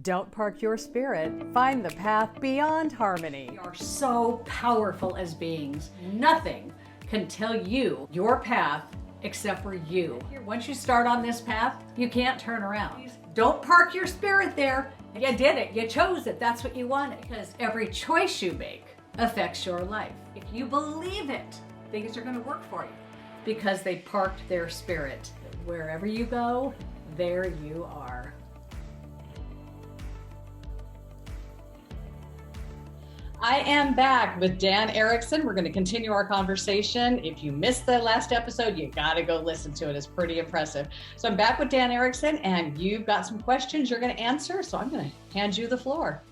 Don't park your spirit. Find the path beyond harmony. We are so powerful as beings. Nothing can tell you your path except for you. Once you start on this path, you can't turn around. Don't park your spirit there. You did it. You chose it. That's what you wanted. Because every choice you make affects your life. If you believe it, things are going to work for you because they parked their spirit. Wherever you go, there you are. I am back with Dan Erickson. We're going to continue our conversation. If you missed the last episode, you got to go listen to it. It's pretty impressive. So I'm back with Dan Erickson, and you've got some questions you're going to answer. So I'm going to hand you the floor.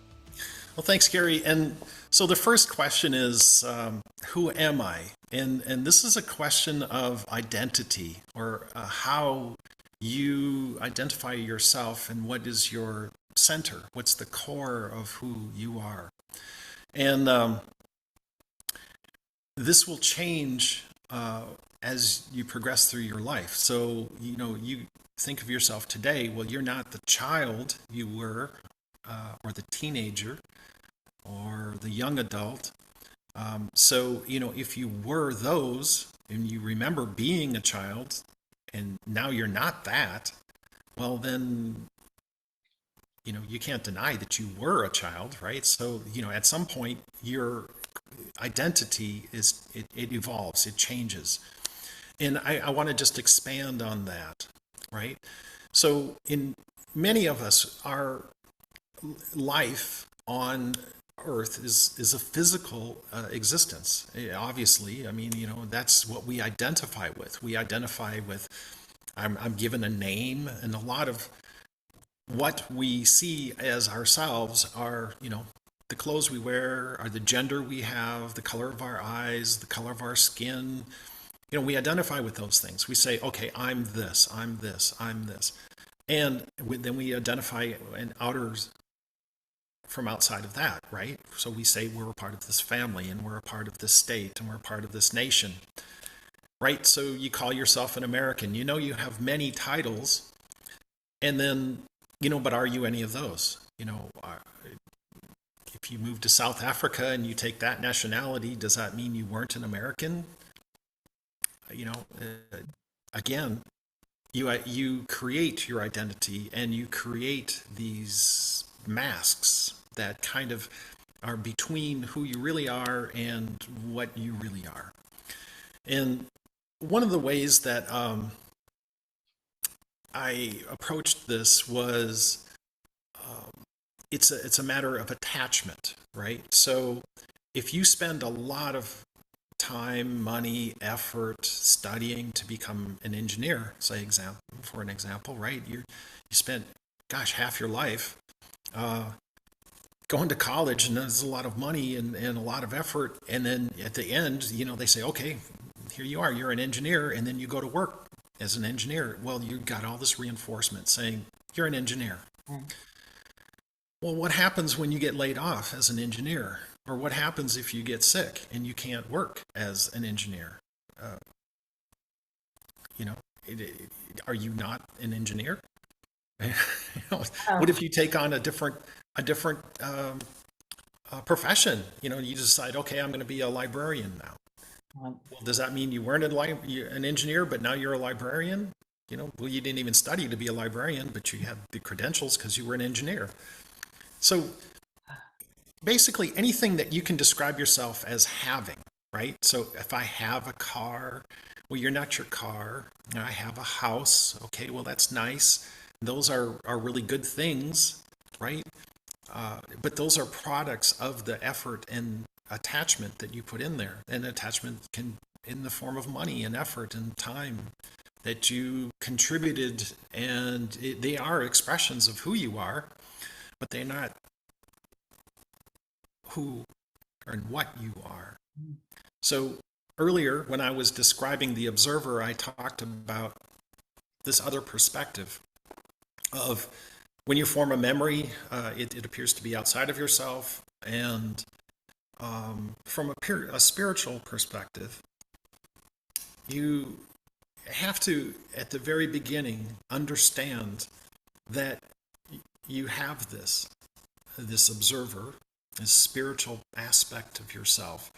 Well, thanks, Gary. And so the first question is, who am I? And this is a question of identity, or how you identify yourself and what is your center, what's the core of who you are. And this will change as you progress through your life. So, you think of yourself today, well, you're not the child you were, or the teenager, or the young adult. So, if you were those, and you remember being a child, and now you're not that, well, then you can't deny that you were a child, right? So, at some point, your identity it evolves, it changes. And I want to just expand on that, right? So in many of us, our life on Earth is a physical existence. Obviously, I mean, that's what we identify with. We identify with, I'm given a name, and a lot of what we see as ourselves are, the clothes we wear, are the gender we have, the color of our eyes, the color of our skin. We identify with those things. We say, okay, I'm this, I'm this, I'm this. And then we identify an outers from outside of that, right? So we say we're a part of this family, and we're a part of this state, and we're a part of this nation, right? So you call yourself an American. You have many titles, and then but are you any of those? If you move to South Africa and you take that nationality, does that mean you weren't an American? Again, you create your identity, and you create these masks that kind of are between who you really are and what you really are. And one of the ways that I approached this was it's a matter of attachment, right? So if you spend a lot of time, money, effort studying to become an engineer, for an example, right? You spent, half your life going to college, and there's a lot of money and a lot of effort, and then at the end, they say, okay, here you are, you're an engineer, and then you go to work as an engineer. Well, you got all this reinforcement saying you're an engineer. Well, what happens when you get laid off as an engineer? Or what happens if you get sick and you can't work as an engineer? Are you not an engineer? What if you take on a different profession? You decide, okay, I'm going to be a librarian now. Well, does that mean you weren't an engineer, but now you're a librarian? Well, you didn't even study to be a librarian, but you had the credentials because you were an engineer. So basically anything that you can describe yourself as having, right? So if I have a car, well, you're not your car. I have a house. Okay, well, that's nice. Those are really good things, right? But those are products of the effort and attachment that you put in there. And attachment can in the form of money and effort and time that you contributed, and they are expressions of who you are, but they're not who and what you are. So earlier, when I was describing the observer, I talked about this other perspective of when you form a memory, it appears to be outside of yourself. And from a spiritual perspective, you have to, at the very beginning, understand that you have this observer, this spiritual aspect of yourself.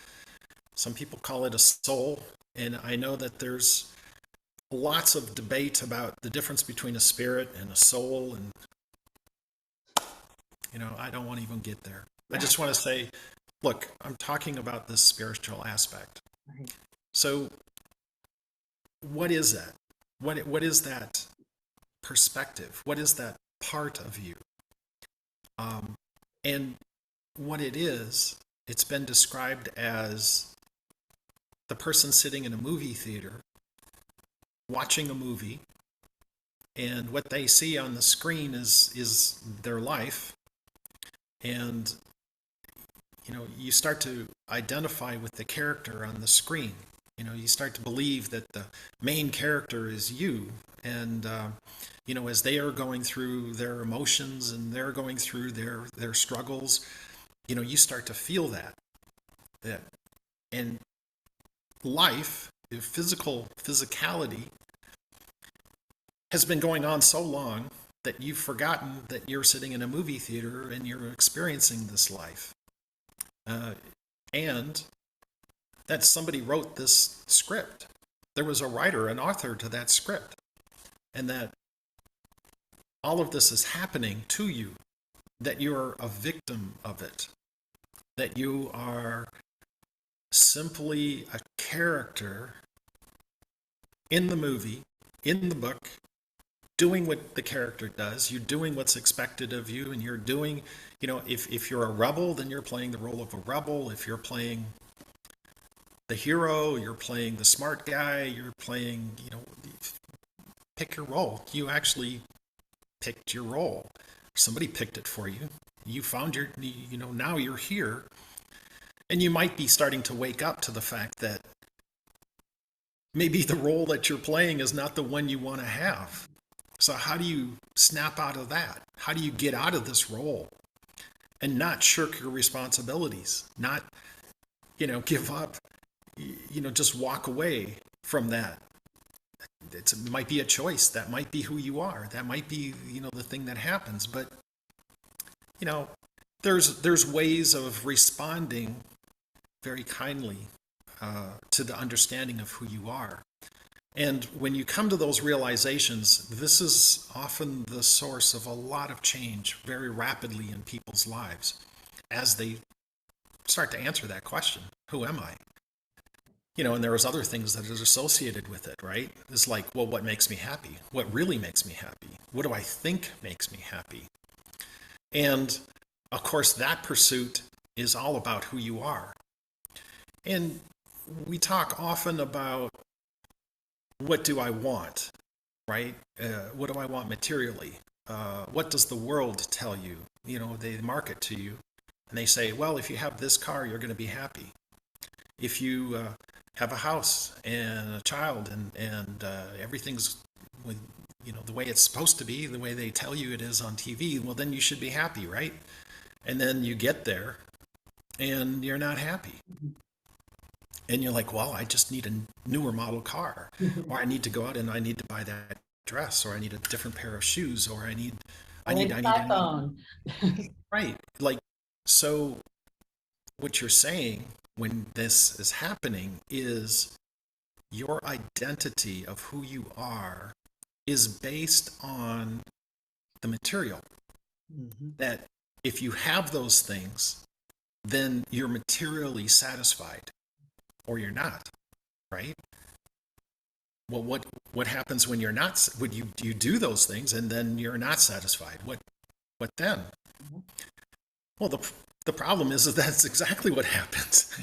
Some people call it a soul, and I know that there's lots of debate about the difference between a spirit and a soul, and I don't want to even get there. I just want to say, look, I'm talking about this spiritual aspect. Right. So what is that? What is that perspective? What is that part of you? And what it is, it's been described as the person sitting in a movie theater watching a movie, and what they see on the screen is their life. And you start to identify with the character on the screen. You start to believe that the main character is you. And, as they are going through their emotions and they're going through their struggles, you start to feel that. And life, physicality, has been going on so long that you've forgotten that you're sitting in a movie theater and you're experiencing this life. And that somebody wrote this script. There was a writer, an author to that script. And that all of this is happening to you, that you're a victim of it, that you are simply a character in the movie, in the book, doing what the character does. You're doing what's expected of you, and you're doing, if you're a rebel, then you're playing the role of a rebel. If you're playing the hero, you're playing the smart guy, you're playing, pick your role. You actually picked your role. Somebody picked it for you. You found now you're here. And you might be starting to wake up to the fact that maybe the role that you're playing is not the one you want to have. So how do you snap out of that? How do you get out of this role and not shirk your responsibilities, not, give up, just walk away from that? It might be a choice. That might be who you are. That might be, the thing that happens. But, there's ways of responding very kindly to the understanding of who you are. And when you come to those realizations, this is often the source of a lot of change very rapidly in people's lives as they start to answer that question, who am I? And there was other things that is associated with it, right? It's like, well, what makes me happy? What really makes me happy? What do I think makes me happy? And of course, that pursuit is all about who you are. And we talk often about, what do I want, right? What do I want materially? What does the world tell you? They market to you and they say, well, if you have this car, you're going to be happy. If you have a house and a child and everything's with, the way it's supposed to be, the way they tell you it is on TV, well, then you should be happy, right? And then you get there and you're not happy. And you're like, well, I just need a newer model car, or I need to go out and I need to buy that dress, or I need a different pair of shoes, or I need. Right. Like, so what you're saying when this is happening is your identity of who you are is based on the material. Mm-hmm. That if you have those things, then you're materially satisfied. Or you're not, right? Well, what happens when you're not? Would you do those things and then you're not satisfied? What then? Mm-hmm. Well, the problem is that's exactly what happens.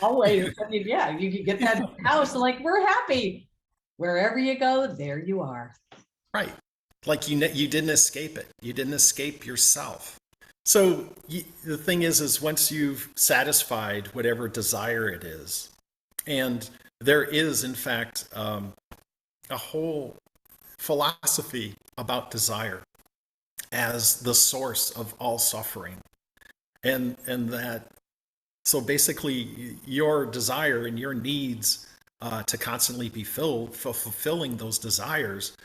Always, you can get that house and like, we're happy. Wherever you go, there you are. Right, like you didn't escape it. You didn't escape yourself. So the thing is once you've satisfied whatever desire it is. And there is, in fact, a whole philosophy about desire as the source of all suffering. And that, so basically your desire and your needs to constantly be fulfilling those desires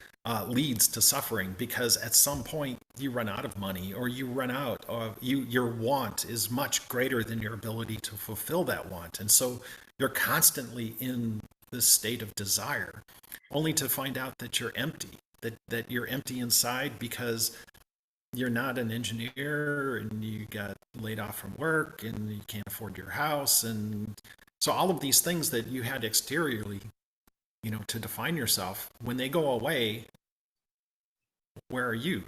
leads to suffering, because at some point you run out of money, or you run out of your want is much greater than your ability to fulfill that want. And so you're constantly in this state of desire, only to find out that you're empty, that you're empty inside because you're not an engineer and you got laid off from work and you can't afford your house. And so all of these things that you had exteriorly, to define yourself, when they go away, where are you?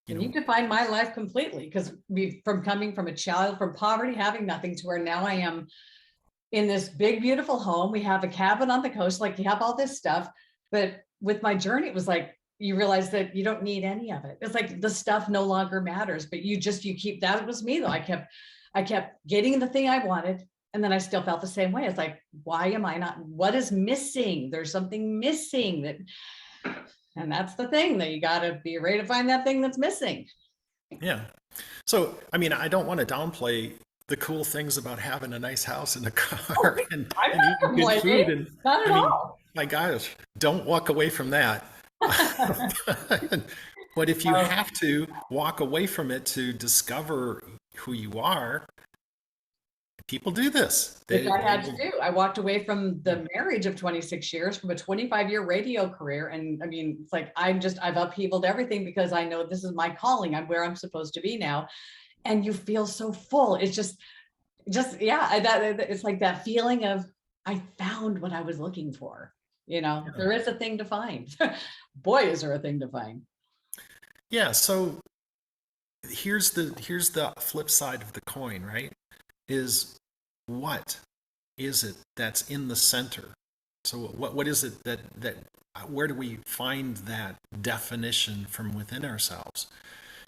You define my life completely, because from coming from a child from poverty, having nothing, to where now I am in this big, beautiful home. We have a cabin on the coast, like you have all this stuff. But with my journey, it was like, you realize that you don't need any of it. It's like the stuff no longer matters, but you keep, that was me though. I kept getting the thing I wanted. And then I still felt the same way. It's like, why am I not, what is missing? There's something missing and that's the thing, that you got to be ready to find that thing that's missing. Yeah. So, I mean, I don't want to downplay the cool things about having a nice house and a car and eating good food. And not at all. My gosh, don't walk away from that. But if you have to walk away from it to discover who you are, people do this. Which I had to do. I walked away from the marriage of 26 years, from a 25-year radio career. And I mean, it's like, I've upheavaled everything because I know this is my calling. I'm where I'm supposed to be now. And you feel so full. It's just, it's like that feeling of, I found what I was looking for. There is a thing to find. Boy, is there a thing to find. Yeah. So here's the flip side of the coin, right? Is what is it that's in the center? So what is it that where do we find that definition from within ourselves?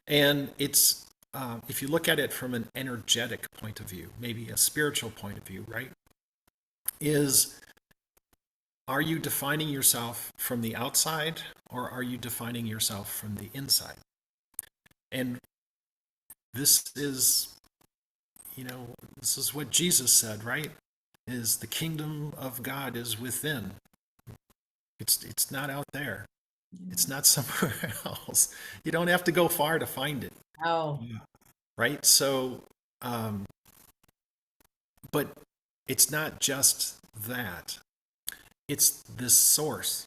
And it's if you look at it from an energetic point of view, maybe a spiritual point of view, right? Are you defining yourself from the outside, or are you defining yourself from the inside? And this is what Jesus said, right? Is the kingdom of God is within. It's not out there. It's not somewhere else. You don't have to go far to find it. Oh. Right? So, but it's not just that. It's this source,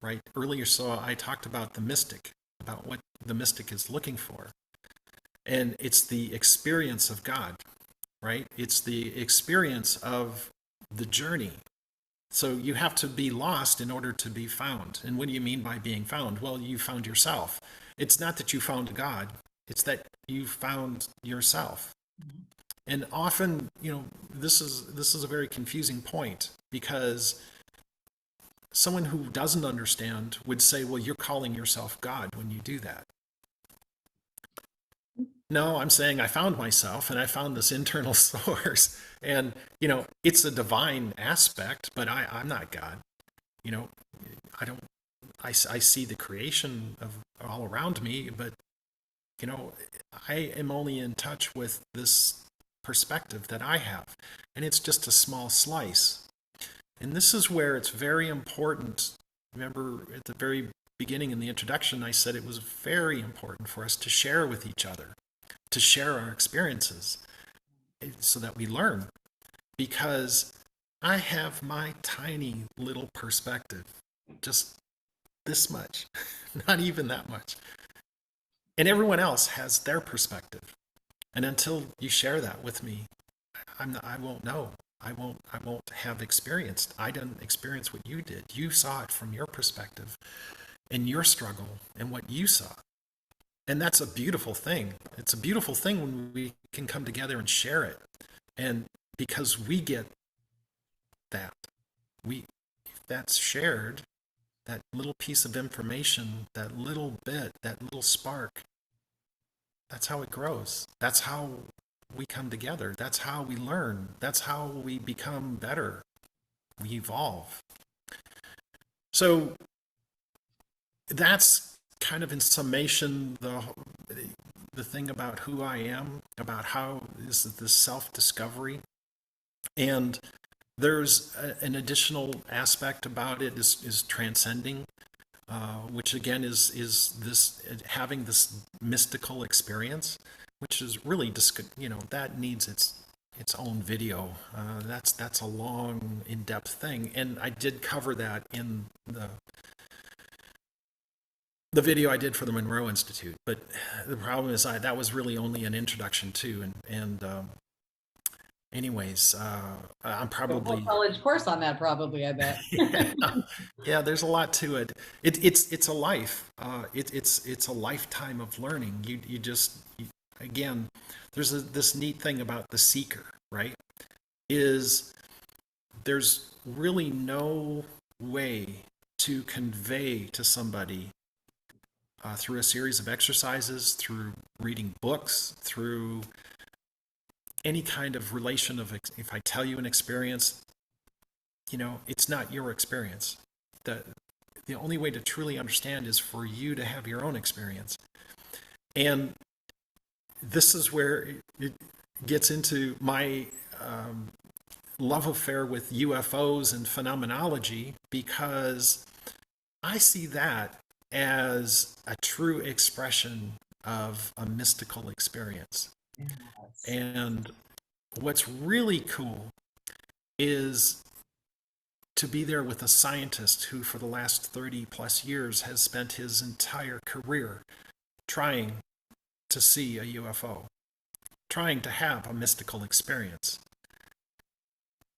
right? Earlier, so I talked about the mystic, about what the mystic is looking for. And it's the experience of God, right? It's the experience of the journey. So you have to be lost in order to be found. And what do you mean by being found? Well, you found yourself. It's not that you found God. It's that you found yourself. And often, this is a very confusing point, because someone who doesn't understand would say, well, you're calling yourself God when you do that. No, I'm saying I found myself, and I found this internal source, and it's a divine aspect, but I'm not God. I see the creation of all around me, but I am only in touch with this perspective that I have, and it's just a small slice. And this is where it's very important. Remember at the very beginning in the introduction, I said it was very important for us to share with each other, to share our experiences so that we learn. Because I have my tiny little perspective, just this much, not even that much. And everyone else has their perspective. And until you share that with me, I won't know. I won't have experienced. I didn't experience what you did. You saw it from your perspective and your struggle and what you saw. And that's a beautiful thing. It's a beautiful thing when we can come together and share it. And because we get that, if that's shared, that little piece of information, that little bit, that little spark, that's how it grows. That's how we come together. That's how we learn. That's how we become better. We evolve. So that's kind of in summation the thing about who I am, about how is this self-discovery. And there's an additional aspect about it is transcending. which again is this having this mystical experience, which is really just, that needs its own video. That's a long, in-depth thing, and I did cover that in the video I did for the Monroe Institute. But the problem is that was really only an introduction to, and anyways, I'm probably a college course on that, probably, I bet. yeah, there's a lot to it. It's a life. It's a lifetime of learning. Again, there's this neat thing about the seeker, right? Is there's really no way to convey to somebody through a series of exercises, through reading books, through any kind of relation of, if I tell you an experience, it's not your experience. The only way to truly understand is for you to have your own experience. And this is where it gets into my love affair with UFOs and phenomenology, because I see that as a true expression of a mystical experience. Yes. And what's really cool is to be there with a scientist who for the last 30 plus years has spent his entire career trying to see a UFO, trying to have a mystical experience.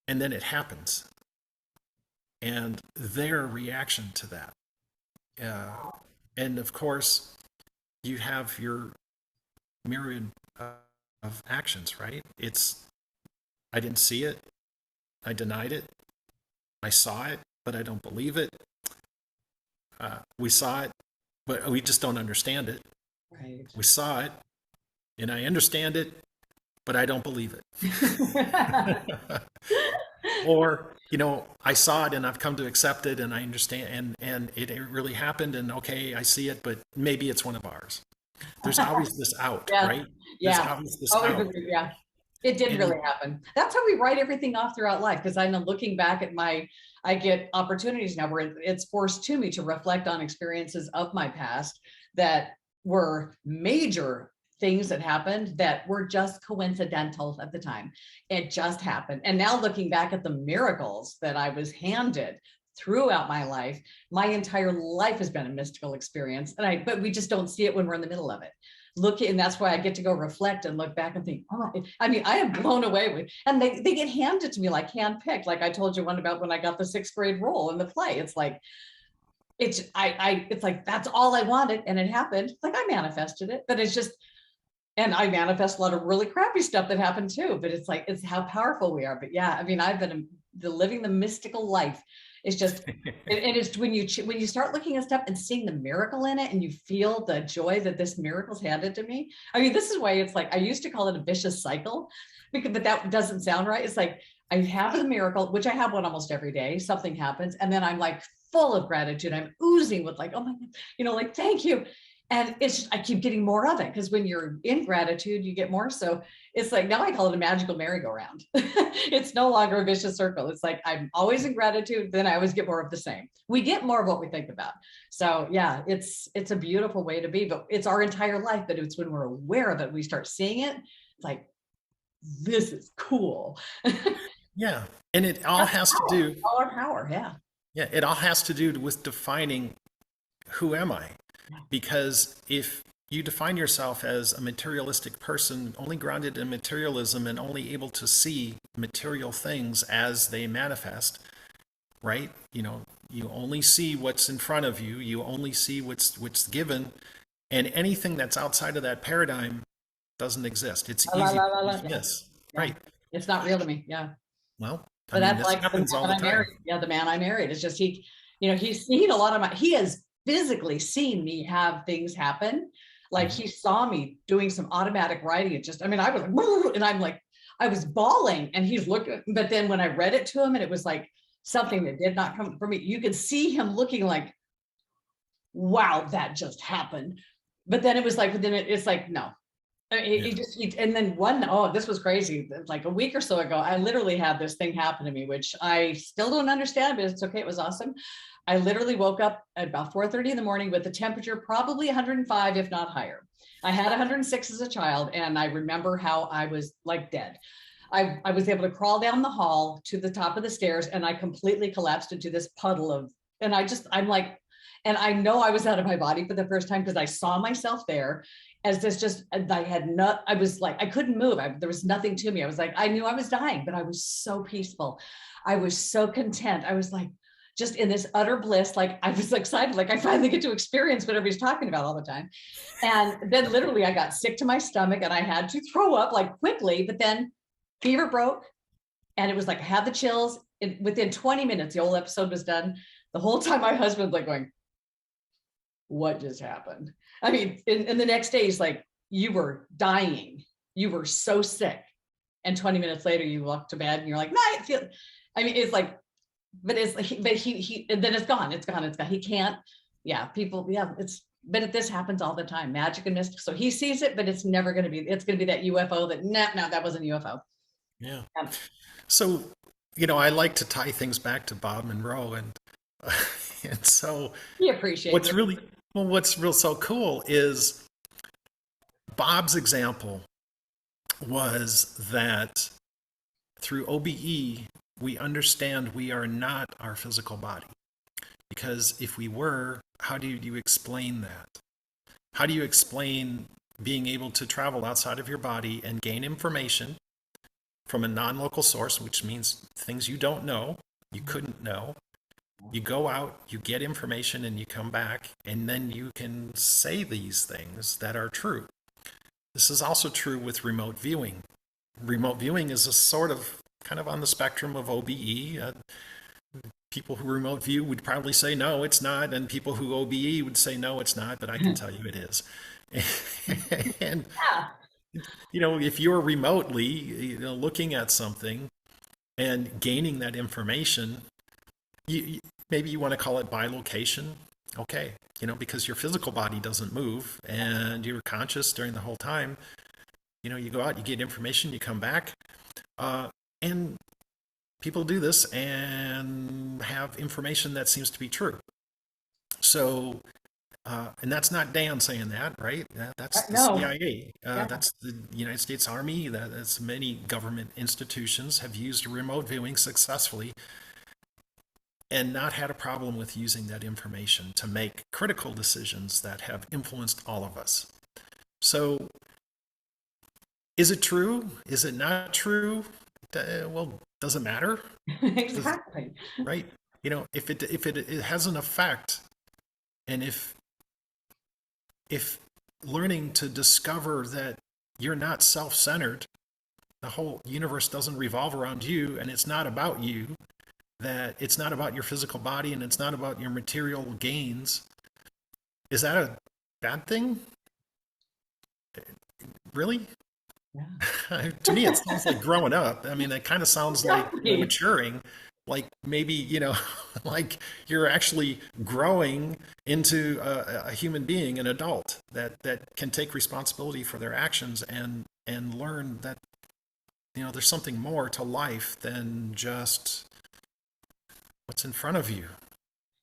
And then it happens. And their reaction to that. And of course, you have your myriad of actions, right? I didn't see it. I denied it. I saw it, but I don't believe it. We saw it, but we just don't understand it. Right. We saw it, and I understand it, but I don't believe it. Or, I saw it and I've come to accept it and I understand and it really happened, and okay, I see it, but maybe it's one of ours. There's always this out, yeah. right? Yeah. There's always this out. Yeah. It did really happen. That's how we write everything off throughout life. Because I know, looking back at I get opportunities now where it's forced to me to reflect on experiences of my past that were major things that happened that were just coincidental at the time. It just happened. And now looking back at the miracles that I was handed throughout my life, my entire life has been a mystical experience. But we just don't see it when we're in the middle of it. And that's why I get to go reflect and look back and think, I am blown away with, and they get handed to me like handpicked. Like I told you one about when I got the 6th grade role in the play. It's like, it's like, that's all I wanted. And it happened. Like I manifested it, but it's just, and I manifest a lot of really crappy stuff that happened too, but it's like, it's how powerful we are. But yeah, I've been living the mystical life. It's just, it is when you start looking at stuff and seeing the miracle in it, and you feel the joy that this miracle's handed to me. This is why it's like, I used to call it a vicious cycle, but that doesn't sound right. It's like, I have the miracle, which I have one almost every day. Something happens. And then I'm like full of gratitude. I'm oozing with like, oh my God, like, thank you. And it's just, I keep getting more of it, because when you're in gratitude, you get more. So it's like, now I call it a magical merry-go-round. It's no longer a vicious circle. It's like, I'm always in gratitude, then I always get more of the same. We get more of what we think about. So yeah, it's a beautiful way to be, but it's our entire life. But it's when we're aware of it, we start seeing it. It's like, this is cool. Yeah. And it all has to do. All our power. Yeah. Yeah. It all has to do with defining, who am I? Because if you define yourself as a materialistic person, only grounded in materialism and only able to see material things as they manifest, right? You only see what's in front of you. You only see what's given, and anything that's outside of that paradigm doesn't exist. It's easy to dismiss, right? It's not real to me. Yeah. Well, but that's this like happens all the time. The man I married is just he's seen a lot of he has physically seen me have things happen. Like he saw me doing some automatic writing. It just, I was like, and I'm like, I was bawling, and he's looking, but then when I read it to him, and it was like something that did not come from me, you could see him looking like, wow, that just happened. But then it was like, it's like, no. And then this was crazy. Like a week or so ago, I literally had this thing happen to me, which I still don't understand, but it's okay. It was awesome. I literally woke up at about 4:30 in the morning with the temperature probably 105, if not higher. I had 106 as a child, and I remember how I was like dead. I was able to crawl down the hall to the top of the stairs, and I completely collapsed into this puddle of, and I'm like, and I know I was out of my body for the first time because I saw myself there as this just, I had not, I was like, I couldn't move. There was nothing to me. I was like, I knew I was dying, but I was so peaceful. I was so content. I was like, just in this utter bliss. Like I was excited, like I finally get to experience what everybody's talking about all the time. And then literally I got sick to my stomach and I had to throw up like quickly, but then fever broke. And it was like, I had the chills. Within 20 minutes, the whole episode was done. The whole time my husband was like going, what just happened? I mean, in the next day, he's like, you were dying. You were so sick. And 20 minutes later, you walk to bed and you're like, no, it's like, but it's like, but he, and then it's gone. It's gone. He can't, but this happens all the time, magic and mystic. So he sees it, but it's never going to be, it's going to be that UFO that, no, that wasn't a UFO. Yeah. So, I like to tie things back to Bob Monroe, and so he appreciates what's real so cool is Bob's example was that through OBE, we understand we are not our physical body. Because if we were, how do you explain that? How do you explain being able to travel outside of your body and gain information from a non-local source, which means things you don't know, you couldn't know. You go out, you get information, and you come back, and then you can say these things that are true. This is also true with remote viewing. Remote viewing is a sort of kind of on the spectrum of OBE. People who remote view would probably say, no, it's not. And people who OBE would say, no, it's not. But I can tell you it is. And, if you're remotely looking at something and gaining that information, maybe you want to call it bilocation. Okay. Because your physical body doesn't move and you're conscious during the whole time. You go out, you get information, you come back. And people do this and have information that seems to be true. So, and that's not Dan saying that, right? That's the CIA. That's the United States Army. That's many government institutions have used remote viewing successfully and not had a problem with using that information to make critical decisions that have influenced all of us. So, is it true? Is it not true? Well, does it matter? Exactly. Right. If it has an effect, and if learning to discover that you're not self-centered, the whole universe doesn't revolve around you, and it's not about you, that it's not about your physical body, and it's not about your material gains, is that a bad thing? Really? Yeah. To me, it sounds like growing up. I mean, it kind of sounds like maturing, like maybe, like you're actually growing into a human being, an adult that can take responsibility for their actions and learn that, there's something more to life than just what's in front of you.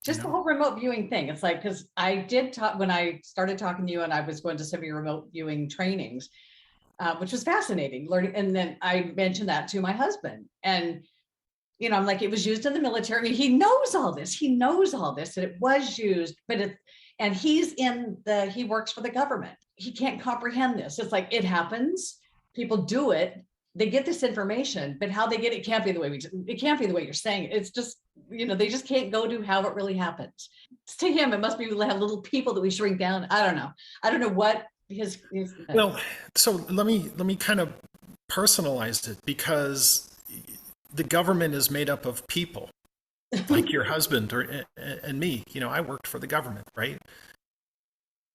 Just the whole remote viewing thing. It's like, because I did talk when I started talking to you and I was going to some of your remote viewing trainings, which was fascinating learning. And then I mentioned that to my husband, and I'm like, it was used in the military. I mean, he knows all this. And it was used, and he works for the government. He can't comprehend this. It's like, it happens. People do it. They get this information, but how they get it can't be the way it can't be the way you're saying it. It's just, they just can't go to how it really happens. To him, it must be little people that we shrink down. I don't know what his well, so let me kind of personalize it, because the government is made up of people like your husband and me. I worked for the government, right?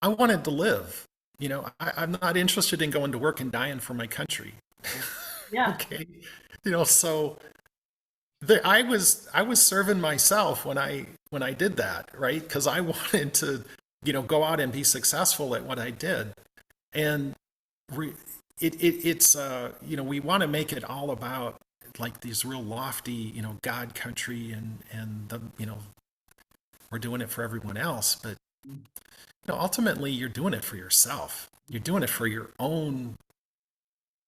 I wanted to live. I'm not interested in going to work and dying for my country. Yeah. Okay. So I was serving myself when I did that, right? Because I wanted to, go out and be successful at what I did, and it's we want to make it all about like these real lofty, God, country, and the We're doing it for everyone else, but ultimately you're doing it for yourself. You're doing it for your own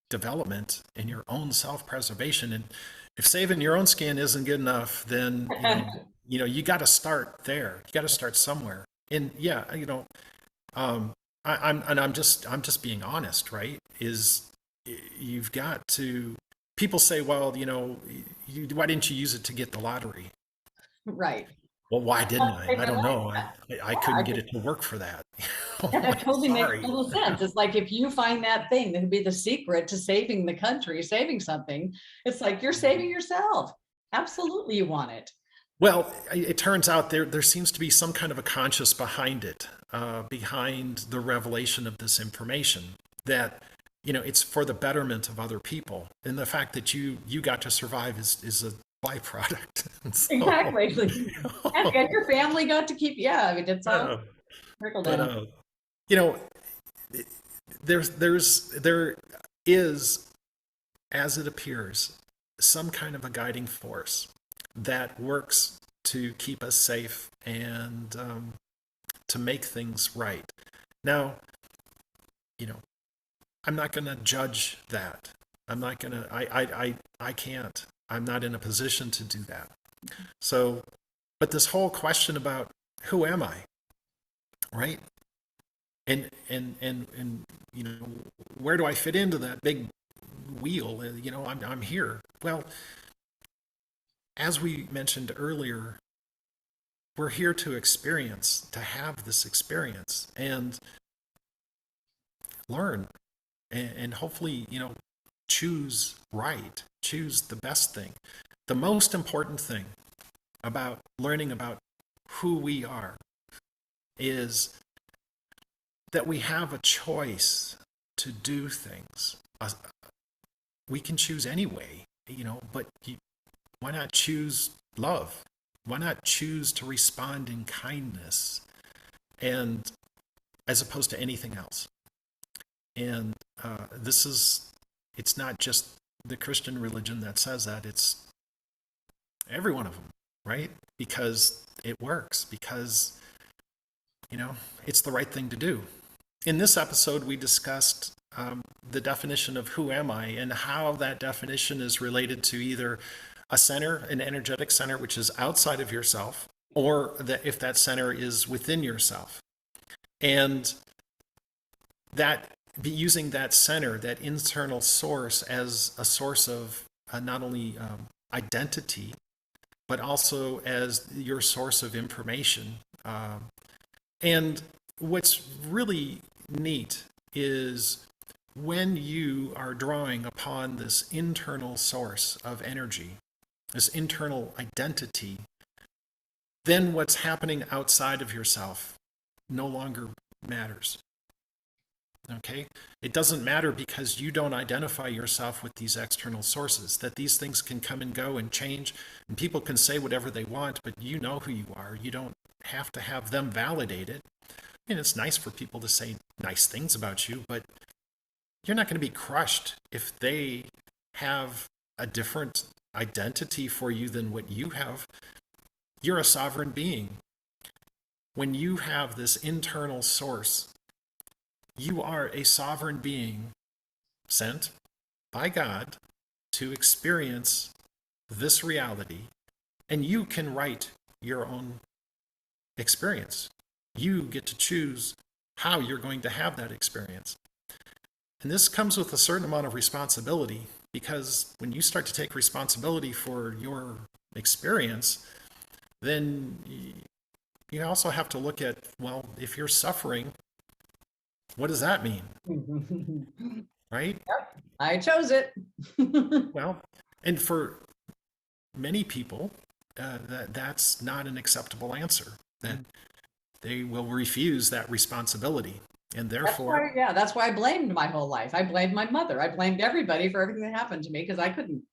development and your own self-preservation. And if saving your own skin isn't good enough, then you got to start there. You got to start somewhere. And yeah, I'm just being honest, right? Is you've got to. People say, well, why didn't you use it to get the lottery? Right. Well, why didn't I? I don't know. I couldn't get it to work for that. That totally Sorry. makes total sense. It's like if you find that thing that would be the secret to saving the country, saving something, it's like you're saving yourself. Absolutely, you want it. Well, it turns out there seems to be some kind of a conscience behind it, behind the revelation of this information, that it's for the betterment of other people, and the fact that you got to survive is a byproduct. So, Exactly. And your family got to keep. Yeah, I mean, it's all trickle down. There is, as it appears, some kind of a guiding force that works to keep us safe and to make things right. Now, I'm not going to judge that. I'm not going to, I can't. I'm not in a position to do that. So, but this whole question about who am I, right? And where do I fit into that big wheel? I'm here. Well, as we mentioned earlier, we're here to experience, to have this experience and learn and hopefully, choose right, choose the best thing. The most important thing about learning about who we are is that we have a choice to do things. We can choose anyway, but why not choose love? Why not choose to respond in kindness, and as opposed to anything else? And it's not just the Christian religion that says that, it's every one of them, right? Because it works, because, it's the right thing to do. In this episode, we discussed the definition of who am I and how that definition is related to either a center, an energetic center, which is outside of yourself, or if that center is within yourself. And that using that center, that internal source, as a source of not only identity, but also as your source of information. And what's really neat is when you are drawing upon this internal source of energy, this internal identity, then what's happening outside of yourself no longer matters. Okay? It doesn't matter because you don't identify yourself with these external sources, that these things can come and go and change, and people can say whatever they want, but you know who you are. You don't have to have them validate it. I mean, it's nice for people to say nice things about you, but you're not going to be crushed if they have a different identity for you than what you have. You're a sovereign being. When you have this internal source, you are a sovereign being sent by God to experience this reality, and you can write your own experience. You get to choose how you're going to have that experience. And this comes with a certain amount of responsibility, because when you start to take responsibility for your experience, then you also have to look at, well, if you're suffering, what does that mean? Right? Yep, I chose it. Well, and for many people, that's not an acceptable answer. That they will refuse that responsibility. And therefore... That's why I blamed my whole life. I blamed my mother. I blamed everybody for everything that happened to me because I couldn't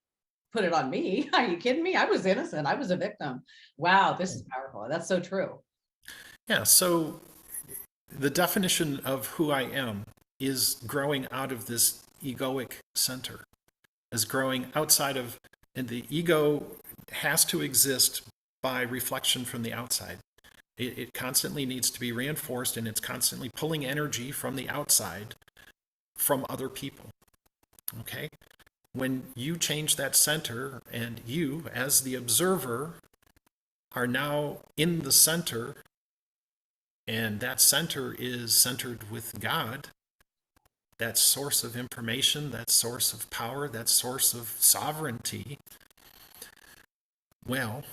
put it on me. Are you kidding me? I was innocent. I was a victim. Wow, this is powerful. That's so true. Yeah, so the definition of who I am is growing out of this egoic center, is growing outside of, and the ego has to exist by reflection from the outside. It constantly needs to be reinforced, and it's constantly pulling energy from the outside from other people. Okay? When you change that center and you, as the observer, are now in the center, and that center is centered with God, that source of information, that source of power, that source of sovereignty, well,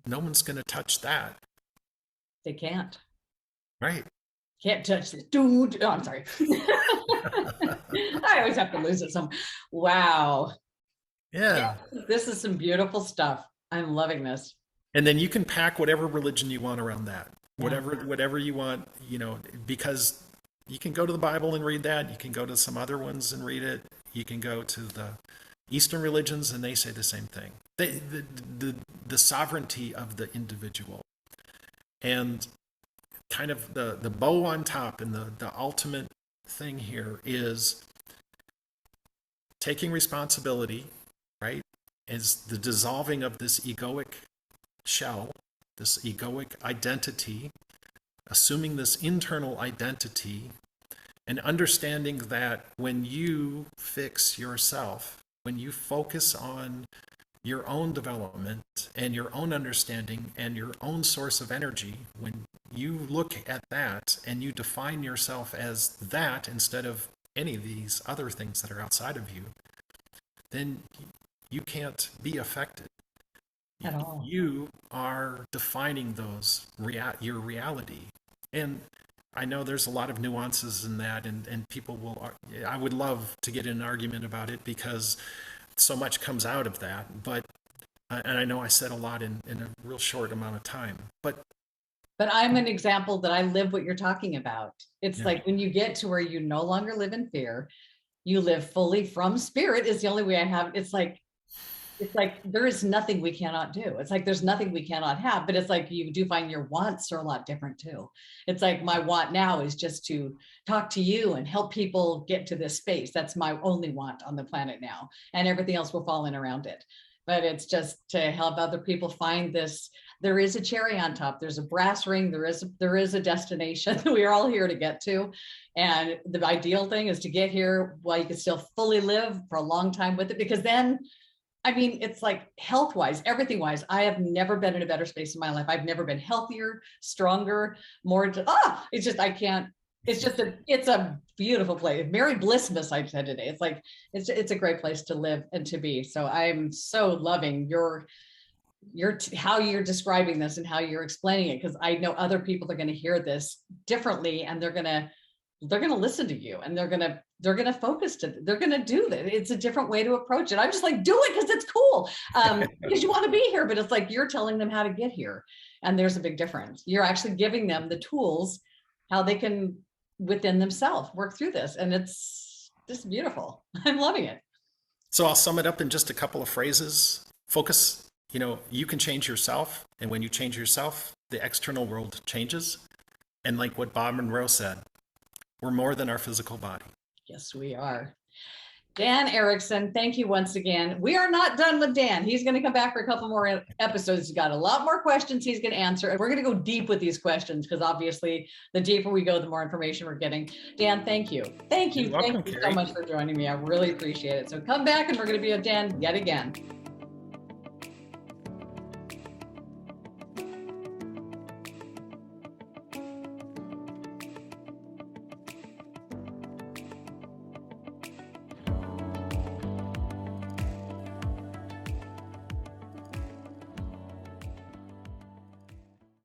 no one's going to touch that. They can't. Right. Can't touch this. Dude. Oh, I'm sorry. I always have to lose it some. Wow. Yeah. This is some beautiful stuff. I'm loving this. And then you can pack whatever religion you want around that. Whatever you want, because you can go to the Bible and read that. You can go to some other ones and read it. You can go to the Eastern religions and they say the same thing. The sovereignty of the individual. And kind of the bow on top and the ultimate thing here is taking responsibility, right? Is the dissolving of this egoic shell, this egoic identity, assuming this internal identity, and understanding that when you fix yourself, when you focus on your own development and your own understanding and your own source of energy, when you look at that and you define yourself as that instead of any of these other things that are outside of you, then you can't be affected. At all. You are defining those your reality. And I know there's a lot of nuances in that, and people will, I would love to get in an argument about it because so much comes out of that. But, and I know I said a lot in a real short amount of time, but I'm an example that I live what you're talking about. It's like when you get to where you no longer live in fear, you live fully from spirit is the only way I have. It's like there is nothing we cannot do. It's like there's nothing we cannot have, but it's like you do find your wants are a lot different too. It's like my want now is just to talk to you and help people get to this space. That's my only want on the planet now, and everything else will fall in around it. But it's just to help other people find this. There is a cherry on top. There's a brass ring. There is a destination that we are all here to get to. And the ideal thing is to get here while you can still fully live for a long time with it, because then, I mean, it's like health-wise, everything-wise, I have never been in a better space in my life. I've never been healthier, stronger, more, it's just, I can't, it's a beautiful place. Mary Blissmas, I said today. It's like, it's a great place to live and to be. So I'm so loving how you're describing this and how you're explaining it, because I know other people are going to hear this differently, and they're going to listen to you, and they're going to focus they're going to do that. It's a different way to approach it. I'm just like, do it because it's cool. Because you want to be here, but it's like, you're telling them how to get here. And there's a big difference. You're actually giving them the tools, how they can within themselves work through this. And it's just beautiful. I'm loving it. So I'll sum it up in just a couple of phrases. Focus, you can change yourself. And when you change yourself, the external world changes. And like what Bob Monroe said, we're more than our physical body. Yes, we are. Dan Erickson, thank you once again. We are not done with Dan. He's going to come back for a couple more episodes. He's got a lot more questions he's going to answer. And we're going to go deep with these questions, because obviously the deeper we go, the more information we're getting. Dan, thank you. Thank you. You're welcome, thank you Carrie. so much for joining me. I really appreciate it. So come back and we're going to be with Dan yet again.